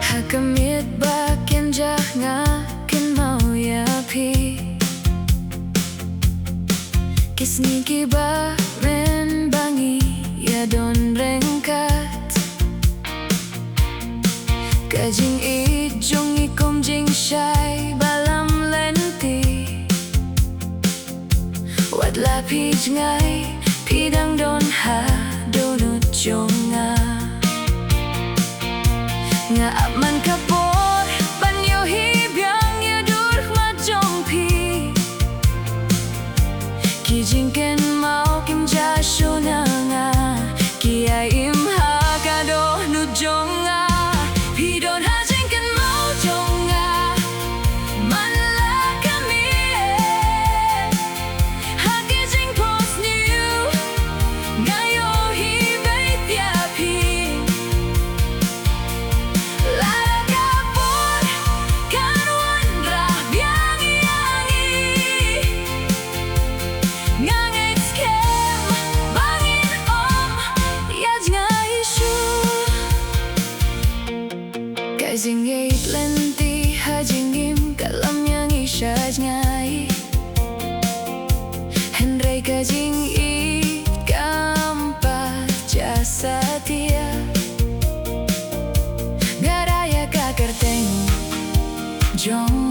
Hakamit bakin jah ngakin mau ya pi Kisniki ba men bangi ya don rengkat Kajing ijong ikom jing syai balam lenti Wat lapij ngai pidang don ha donut jonga Nga aman kapor banyo hibyang ya dur majong pi Kijing ken mau kim jasho na nga Kia im ha kado nu jonga Pidon ha jing ken mau jonga Manla kami Ha kijing post new Ngayo hibay tiapi Lara kapor kanuan rah biang iangi Ngangit skem bangin om Yaj ngai shu Kajing eit lenti hajing im kalam yang isyaj ngai Henry kajing it kampat jasa tia Garaya kakerteng jong